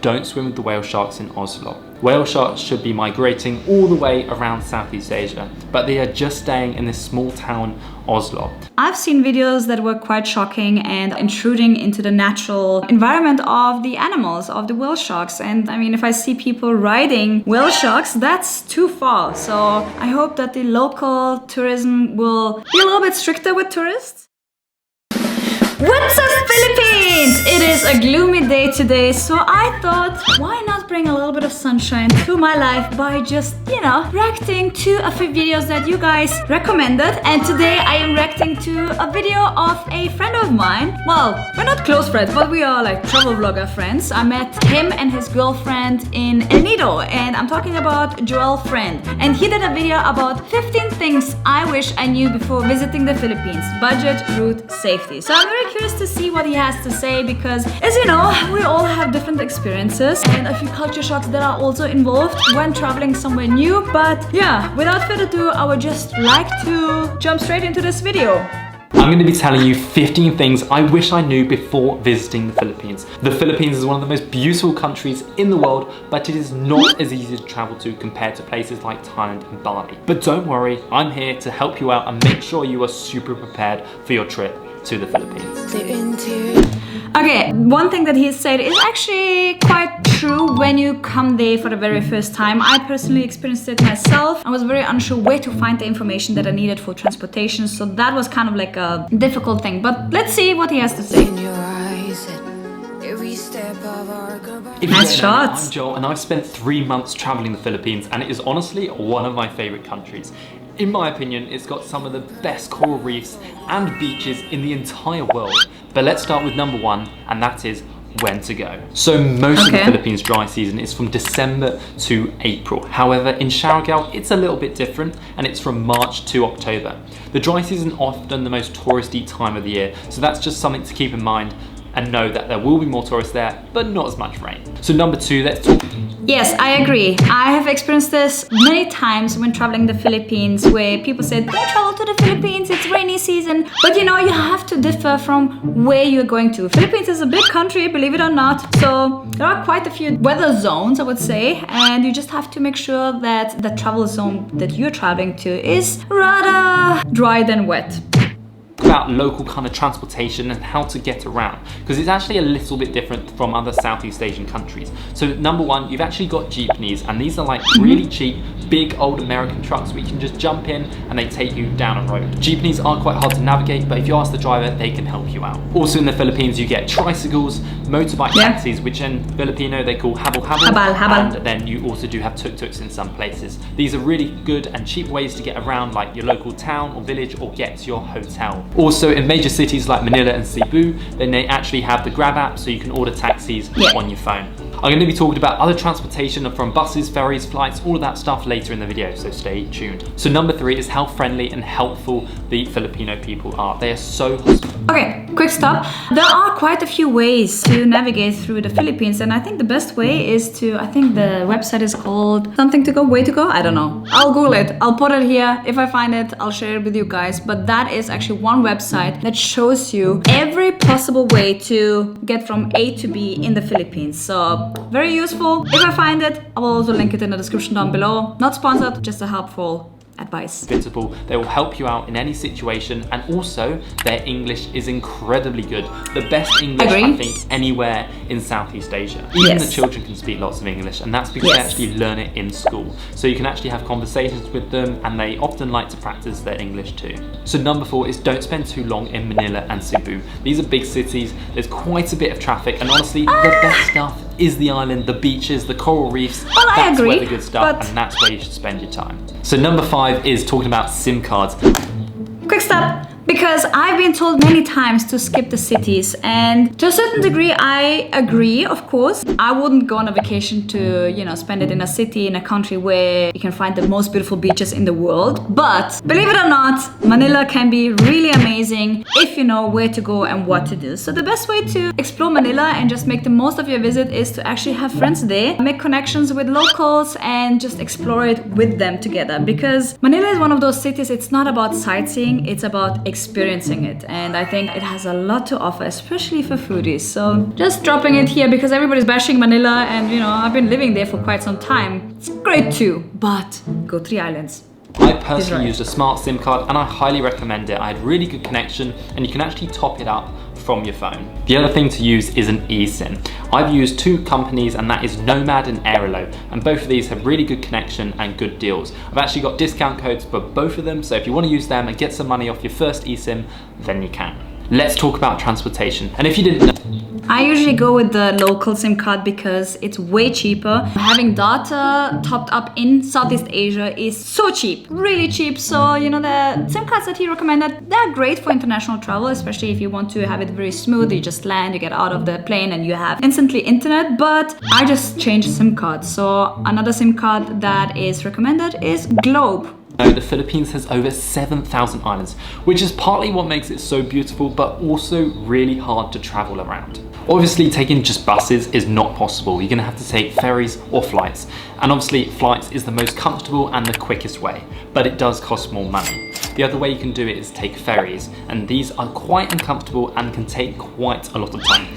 Don't swim with the whale sharks in Oslo. Whale sharks should be migrating all the way around Southeast Asia, but they are just staying in this small town, Oslo. I've seen videos that were quite shocking and intruding into the natural environment of the animals, of the whale sharks. And I mean, if I see people riding whale sharks, that's too far. So I hope that the local tourism will be a little bit stricter with tourists. What's up, Philippines? It is a gloomy day today, so I thought, why not bring a little bit of sunshine to my life by just, reacting to a few videos that you guys recommended. And today I am reacting to a video of a friend of mine. Well, we're not close friends, but we are like travel vlogger friends. I met him and his girlfriend in El Nido, and I'm talking about Joel Friend. And he did a video about 15 things I wish I knew before visiting the Philippines. Budget, route, safety. So I'm very curious to see what he has to say because, as you know, we all have different experiences and a few culture shocks that are also involved when traveling somewhere new. But yeah, without further ado, I would just like to jump straight into this video. I'm going to be telling you 15 things I wish I knew before visiting the Philippines. The Philippines is one of the most beautiful countries in the world, but it is not as easy to travel to compared to places like Thailand and Bali. But don't worry, I'm here to help you out and make sure you are super prepared for your trip to the Philippines. Okay, one thing that he said is actually quite true when you come there for the very first time. I personally experienced it myself. I was very unsure where to find the information that I needed for transportation, so that was kind of like a difficult thing. But let's see what he has to say. Nice shots. I'm Joel and I've spent 3 months traveling the Philippines, and it is honestly one of my favorite countries. In my opinion, it's got some of the best coral reefs and beaches in the entire world. But let's start with number one, and that is when to go. So most of the Philippines dry season is from December to April. However, in Siargao, it's a little bit different, and it's from March to October. The dry season is often the most touristy time of the year, so that's just something to keep in mind and know that there will be more tourists there, but not as much rain. So number two, let's talk. Yes, I agree. I have experienced this many times when traveling the Philippines, where people said, don't travel to the Philippines, it's rainy season. But you have to differ from where you're going to. Philippines is a big country, believe it or not. So there are quite a few weather zones, I would say. And you just have to make sure that the travel zone that you're traveling to is rather dry than wet. About local kind of transportation and how to get around, because it's actually a little bit different from other Southeast Asian countries. So number one, you've actually got jeepneys, and these are like really cheap, big old American trucks where you can just jump in and they take you down a road. Jeepneys are quite hard to navigate, but if you ask the driver, they can help you out. Also in the Philippines, you get tricycles, motorbike taxis, which in Filipino they call habal-habal, and then you also do have tuk-tuks in some places. These are really good and cheap ways to get around like your local town or village or get to your hotel. Also in major cities like Manila and Cebu, then they actually have the Grab app, so you can order taxis on your phone. I'm going to be talking about other transportation from buses, ferries, flights, all of that stuff later in the video, so stay tuned. So number three is how friendly and helpful the Filipino people are. They are so hospitable. Okay, quick stop. There are quite a few ways to navigate through the Philippines, and I think the best way is to, I think the website is called something to go, way to go, I don't know. I'll Google it, I'll put it here. If I find it, I'll share it with you guys. But that is actually one website that shows you every possible way to get from A to B in the Philippines. So very useful. If I find it, I will also link it in the description down below. Not sponsored, just a helpful advice. Hospitable. They will help you out in any situation, and also their English is incredibly good. The best English, I think, anywhere in Southeast Asia. Even the children can speak lots of English, and that's because they actually learn it in school. So you can actually have conversations with them, and they often like to practice their English too. So number four is don't spend too long in Manila and Cebu. These are big cities, there's quite a bit of traffic, and honestly, the best stuff is the island, the beaches, the coral reefs. Well, that's where the good stuff, and that's where you should spend your time. So number five is talking about SIM cards. Quick stop. Because I've been told many times to skip the cities, and to a certain degree I agree, of course. I wouldn't go on a vacation to, spend it in a city, in a country where you can find the most beautiful beaches in the world. But believe it or not, Manila can be really amazing if you know where to go and what to do. So the best way to explore Manila and just make the most of your visit is to actually have friends there, make connections with locals, and just explore it with them together. Because Manila is one of those cities, it's not about sightseeing, it's about experiencing it. And I think it has a lot to offer, especially for foodies. So just dropping it here because everybody's bashing Manila, and you know, I've been living there for quite some time. It's great too, but go to the islands. I personally used a smart SIM card and I highly recommend it. I had really good connection and you can actually top it up from your phone. The other thing to use is an eSIM. I've used two companies, and that is Nomad and Airalo, and both of these have really good connection and good deals. I've actually got discount codes for both of them, so if you want to use them and get some money off your first eSIM, then you can. Let's talk about transportation. And if you didn't know, I usually go with the local SIM card because it's way cheaper. Having data topped up in Southeast Asia is so cheap, really cheap. So, you know, the SIM cards that he recommended, they're great for international travel, especially if you want to have it very smooth. You just land, you get out of the plane and you have instantly internet. But I just changed SIM cards. So another SIM card that is recommended is Globe. the Philippines has over 7,000 islands, which is partly what makes it so beautiful, but also really hard to travel around. Obviously, taking just buses is not possible. You're gonna have to take ferries or flights. And obviously, flights is the most comfortable and the quickest way, but it does cost more money. The other way you can do it is take ferries, and these are quite uncomfortable and can take quite a lot of time,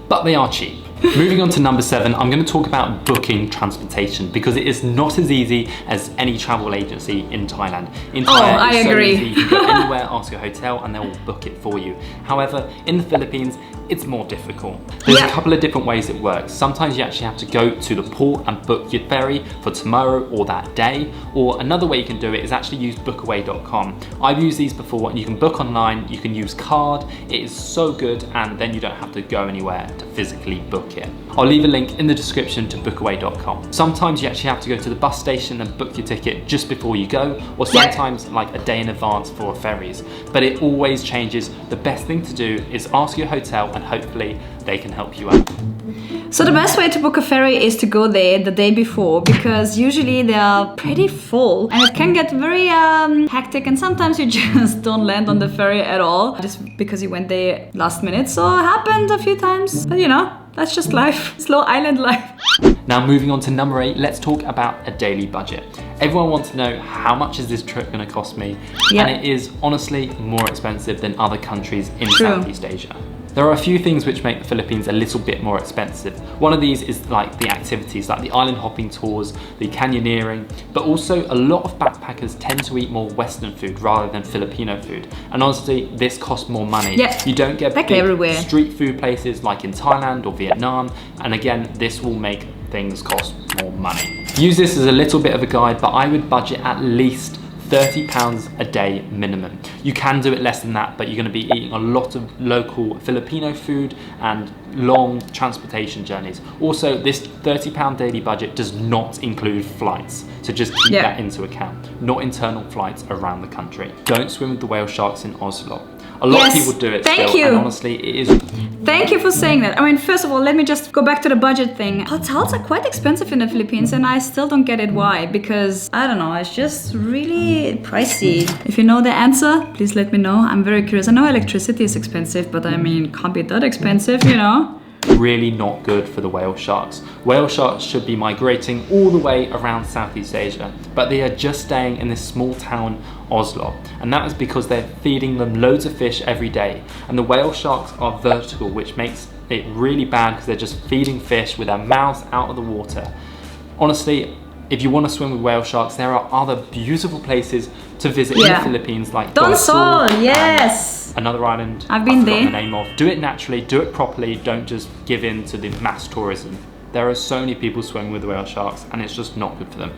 but they are cheap. Moving on to number 7, I'm going to talk about booking transportation because it is not as easy as any travel agency in Thailand. In Thailand, I agree. So easy. You can go anywhere, ask a hotel, and they'll book it for you. However, in the Philippines, it's more difficult. There's a couple of different ways it works. Sometimes you actually have to go to the port and book your ferry for tomorrow or that day. Or another way you can do it is actually use bookaway.com. I've used these before, and you can book online, you can use card. It is so good, and then you don't have to go anywhere to physically book it. I'll leave a link in the description to bookaway.com. Sometimes you actually have to go to the bus station and book your ticket just before you go, or sometimes like a day in advance for ferries. But it always changes. The best thing to do is ask your hotel and hopefully they can help you out. So the best way to book a ferry is to go there the day before, because usually they are pretty full and it can get very hectic, and sometimes you just don't land on the ferry at all just because you went there last minute. So it happened a few times, but you know, that's just life. Slow island life. Now moving on to number 8, let's talk about a daily budget. Everyone wants to know, how much is this trip going to cost me? And it is honestly more expensive than other countries in Southeast Asia. There are a few things which make the Philippines a little bit more expensive. One of these is like the activities, like the island hopping tours, the canyoneering, but also a lot of backpackers tend to eat more Western food rather than Filipino food. And honestly, this costs more money. You don't get big everywhere. Street food places like in Thailand or Vietnam. And again, this will make things cost more money. Use this as a little bit of a guide, but I would budget at least £30 a day minimum. You can do it less than that, but you're going to be eating a lot of local Filipino food and long transportation journeys. Also, this £30 daily budget does not include flights, so just keep that into account. Not internal flights around the country. Don't swim with the whale sharks in Oslo. A lot of people do it still, and honestly, it is. Thank you for saying that. I mean, first of all, let me just go back to the budget thing. Hotels are quite expensive in the Philippines, and I still don't get it why. Because, I don't know, it's just really pricey. If you know the answer, please let me know. I'm very curious. I know electricity is expensive, but I mean, can't be that expensive, you know? Really not good for the whale sharks. Whale sharks should be migrating all the way around Southeast Asia, but they are just staying in this small town, Oslo, and that is because they're feeding them loads of fish every day. And the whale sharks are vertical, which makes it really bad because they're just feeding fish with their mouths out of the water. Honestly, if you want to swim with whale sharks, there are other beautiful places to visit in the Philippines, like Don Sol, another island I've been there. The name of. Do it naturally, do it properly, don't just give in to the mass tourism. There are so many people swimming with whale sharks and it's just not good for them.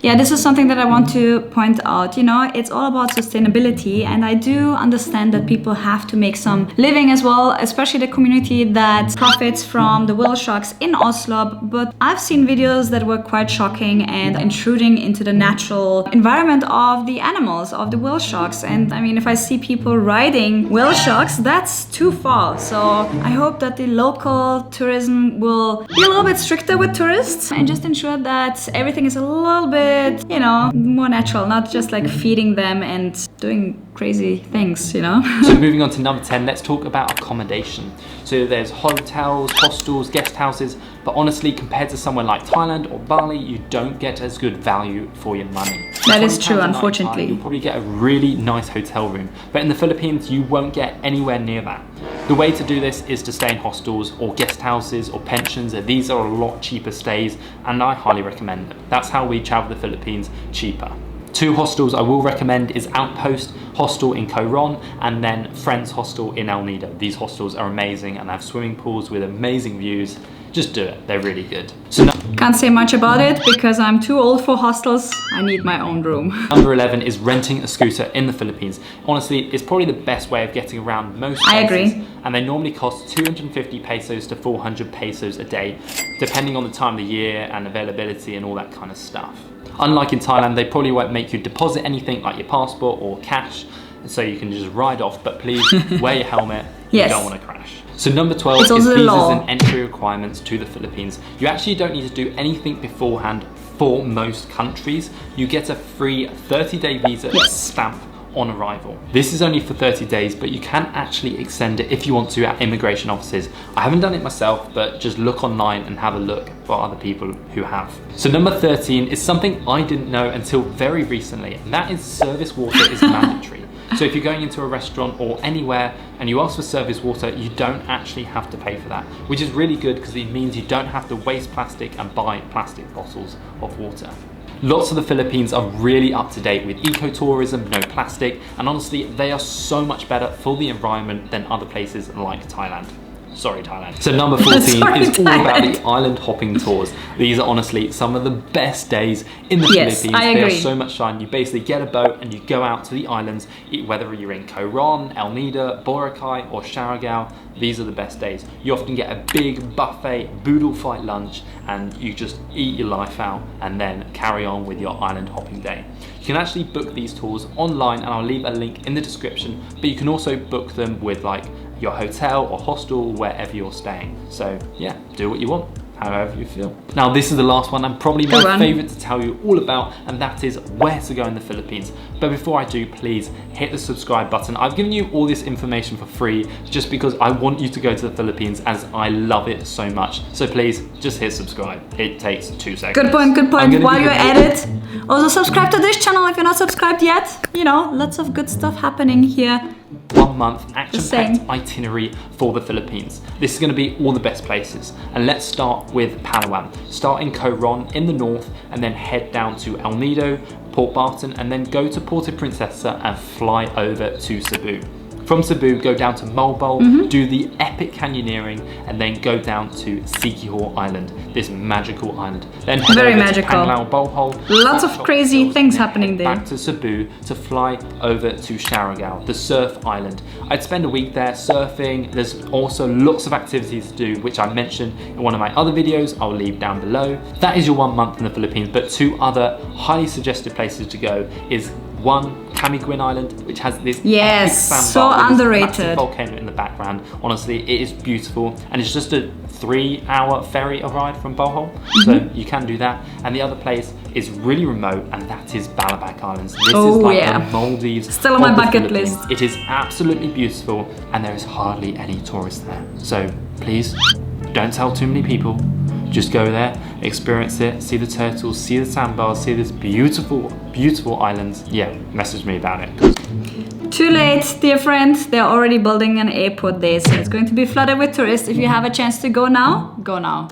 Yeah, this is something that I want to point out. You know, it's all about sustainability, and I do understand that people have to make some living as well, especially the community that profits from the whale sharks in Oslo. But I've seen videos that were quite shocking and intruding into the natural environment of the animals, of the whale sharks. And I mean, if I see people riding whale sharks, that's too far. So I hope that the local tourism will be a little bit stricter with tourists and just ensure that everything is a little bit, you know, more natural, not just like feeding them and doing crazy things, you know. So moving on to number 10, let's talk about accommodation. So there's hotels, hostels, guest houses, but honestly, compared to somewhere like Thailand or Bali, you don't get as good value for your money. That is £20 true, a night unfortunately. You'll probably get a really nice hotel room. But in the Philippines, you won't get anywhere near that. The way to do this is to stay in hostels or guest houses or pensions. These are a lot cheaper stays, and I highly recommend them. That's how we travel the Philippines, cheaper. 2 hostels I will recommend is Outpost Hostel in Coron and then Friends Hostel in El Nido. These hostels are amazing and have swimming pools with amazing views. Just do it, they're really good. So can't say much about it because I'm too old for hostels. I need my own room. Number 11 is renting a scooter in the Philippines. Honestly, it's probably the best way of getting around most places. I agree. And they normally cost 250 pesos to 400 pesos a day, depending on the time of the year and availability and all that kind of stuff. Unlike in Thailand, they probably won't make you deposit anything like your passport or cash, so you can just ride off, but please wear your helmet. Yes. You don't want to crash. So number 12 is visas and entry requirements to the Philippines. You actually don't need to do anything beforehand for most countries. You get a free 30-day visa stamp on arrival. This is only for 30 days, but you can actually extend it if you want to at immigration offices. I haven't done it myself, but just look online and have a look for other people who have. So number 13 is something I didn't know until very recently, and that is service water is mandatory. So if you're going into a restaurant or anywhere and you ask for service water, you don't actually have to pay for that, which is really good because it means you don't have to waste plastic and buy plastic bottles of water. Lots of the Philippines are really up to date with ecotourism, no plastic, and honestly, they are so much better for the environment than other places like Thailand. Sorry, Thailand. So number 14 is all about the island hopping tours. These are honestly some of the best days in the Philippines. I agree. They are so much fun. You basically get a boat and you go out to the islands, whether you're in Coron, El Nido, Boracay or Siargao. These are the best days. You often get a big buffet, boodle fight lunch, and you just eat your life out and then carry on with your island hopping day. You can actually book these tours online, and I'll leave a link in the description, but you can also book them with like your hotel or hostel, wherever you're staying. So yeah, do what you want, however you feel. Now this is the last one and probably my favorite to tell you all about, and that is where to go in the Philippines. But before I do, please hit the subscribe button. I've given you all this information for free just because I want you to go to the Philippines as I love it so much. So please just hit subscribe. It takes 2 seconds. Good point, good point. While you're at it, also subscribe to this channel if you're not subscribed yet. You know, lots of good stuff happening here. 1 month action-packed itinerary for the Philippines. This is going to be all the best places, and let's start with Palawan. Start in Coron in the north and then head down to El Nido, Port Barton, and then go to Puerto Princesa and fly over to Cebu. From Cebu, go down to Malbol, do the epic canyoneering, and then go down to Siquijor Island, this magical island. Then head over to Panglao Bohol. Lots of crazy things happening there. Back to Cebu to fly over to Siargao, the surf island. I'd spend a week there surfing. There's also lots of activities to do, which I mentioned in one of my other videos. I'll leave down below. That is your 1 month in the Philippines, but 2 other highly suggested places to go is 1, Camiguin Island, which has this epic sandbar with this massive volcano in the background. Honestly, it is beautiful, and it's just a 3-hour ferry ride from Bohol, so you can do that. And the other place is really remote, and that is Balabac Islands. This is like the Maldives. Still on my bucket list. It is absolutely beautiful, and there is hardly any tourists there. So please, don't tell too many people. Just go there, experience it, see the turtles, see the sandbars, see this beautiful, beautiful islands. Yeah, message me about it. Too late, dear friend. They're already building an airport there, so it's going to be flooded with tourists. If you have a chance to go now, go now.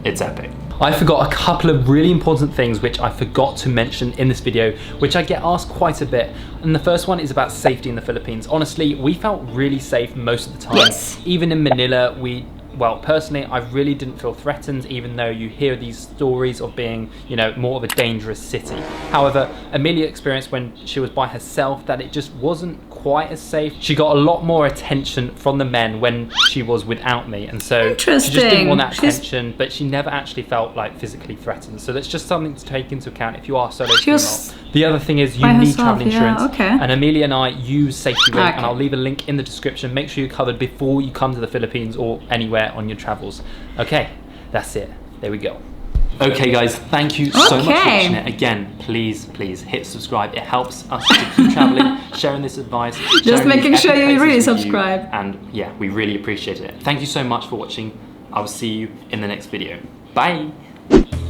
It's epic. I forgot a couple of really important things which I forgot to mention in this video, which I get asked quite a bit. And the first one is about safety in the Philippines. Honestly, we felt really safe most of the time. Yes. Even in Manila, well, personally, I really didn't feel threatened, even though you hear these stories of being, you know, more of a dangerous city. However, Amelia experienced when she was by herself that it just wasn't quite as safe. She got a lot more attention from the men when she was without me, and so she just didn't want that attention, but she never actually felt like physically threatened. So that's just something to take into account if you are solo female. The other thing is you need travel insurance, and Amelia and I use Safety Ring, and I'll leave a link in the description. Make sure you're covered before you come to the Philippines or anywhere on your travels. Okay, that's it. There we go. Okay guys, thank you so much for watching it. Again, please hit subscribe. It helps us to keep traveling, sharing this advice. Just making sure you really subscribe. And yeah, we really appreciate it. Thank you so much for watching. I will see you in the next video. Bye.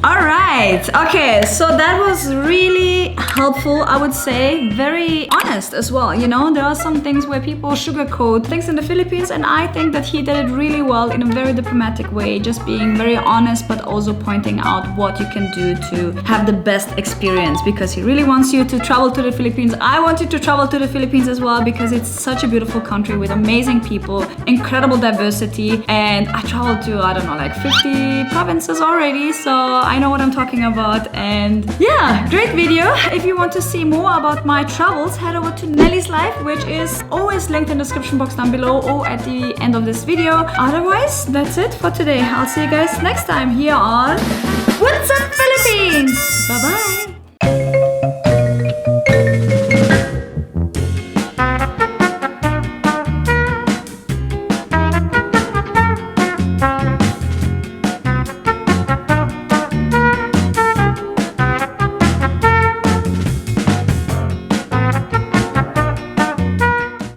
All right. Okay, so that was really helpful, I would say. Very honest as well. You know, there are some things where people sugarcoat things in the Philippines, and I think that he did it really well in a very diplomatic way, just being very honest, but also pointing out what you can do to have the best experience, because he really wants you to travel to the Philippines. I want you to travel to the Philippines as well, because it's such a beautiful country with amazing people, incredible diversity, and I traveled to, I don't know, like 50 provinces already, so I know what I'm talking about. And yeah, great video. If you want to see more about my travels, head over to Nelly's Life, which is always linked in the description box down below or at the end of this video. Otherwise, that's it for today. I'll see you guys next time here on What's Up Philippines. Bye bye.